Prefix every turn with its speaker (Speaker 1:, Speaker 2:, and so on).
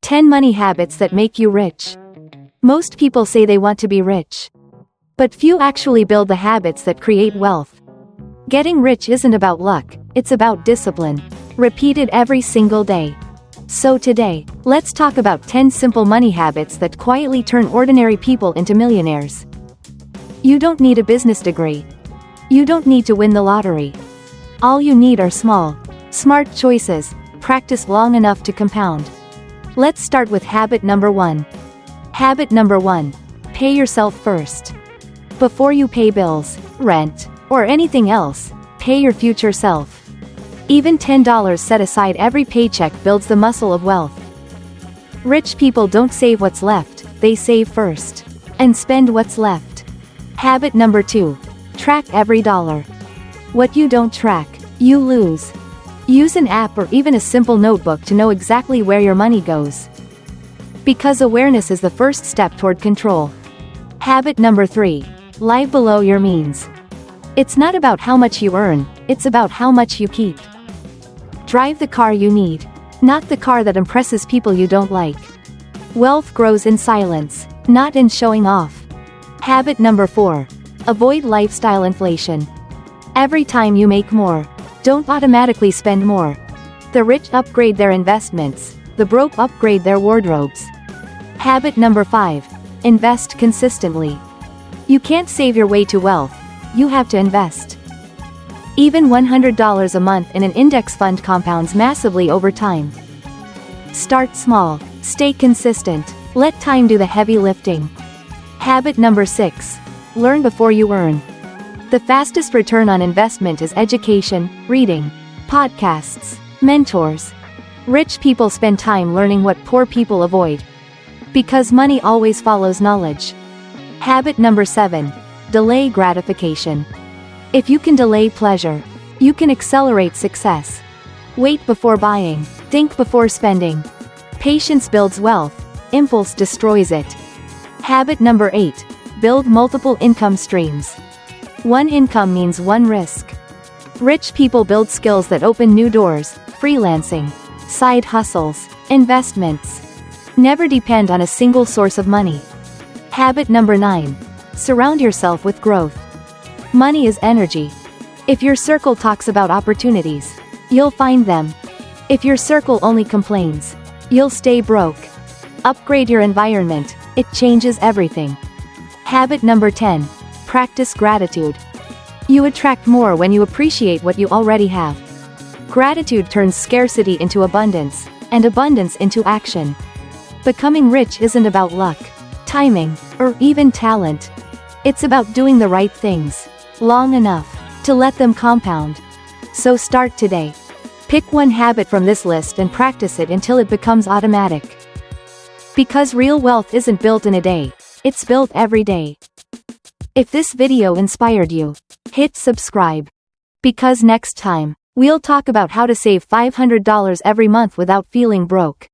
Speaker 1: 10 money habits that make you rich. Most people say they want to be rich. But few actually build the habits that create wealth. Getting rich isn't about luck, it's about discipline. Repeated every single day. So today, let's talk about 10 simple money habits that quietly turn ordinary people into millionaires. You don't need a business degree. You don't need to win the lottery. All you need are small, smart choices, practice long enough to compound. Let's start with habit number 1. Habit number 1. Pay yourself first. Before you pay bills, rent, or anything else, pay your future self. Even $10 set aside every paycheck builds the muscle of wealth. Rich people don't save what's left, they save first. And spend what's left. Habit number 2. Track every dollar. What you don't track, you lose. Use an app or even a simple notebook to know exactly where your money goes. Because awareness is the first step toward control. Habit number 3. Live below your means. It's not about how much you earn, it's about how much you keep. Drive the car you need, not the car that impresses people you don't like. Wealth grows in silence, not in showing off. Habit number 4. Avoid lifestyle inflation. Every time you make more, don't automatically spend more. The rich upgrade their investments, the broke upgrade their wardrobes. Habit number 5. Invest consistently. You can't save your way to wealth, you have to invest. Even $100 a month in an index fund compounds massively over time. Start small, stay consistent, let time do the heavy lifting. Habit number 6. Learn before you earn. The fastest return on investment is education, reading, podcasts, mentors. Rich people spend time learning what poor people avoid. Because money always follows knowledge. Habit number 7. Delay gratification. If you can delay pleasure, you can accelerate success. Wait before buying, think before spending. Patience builds wealth, impulse destroys it. Habit number 8. Build multiple income streams. One income means one risk. Rich people build skills that open new doors, freelancing, side hustles, investments. Never depend on a single source of money. Habit number 9. Surround yourself with growth. Money is energy. If your circle talks about opportunities, you'll find them. If your circle only complains, you'll stay broke. Upgrade your environment, it changes everything. Habit number 10. Practice gratitude. You attract more when you appreciate what you already have. Gratitude turns scarcity into abundance, and abundance into action. Becoming rich isn't about luck, timing, or even talent. It's about doing the right things, long enough, to let them compound. So start today. Pick one habit from this list and practice it until it becomes automatic. Because real wealth isn't built in a day, it's built every day. If this video inspired you, hit subscribe. Because next time, we'll talk about how to save $500 every month without feeling broke.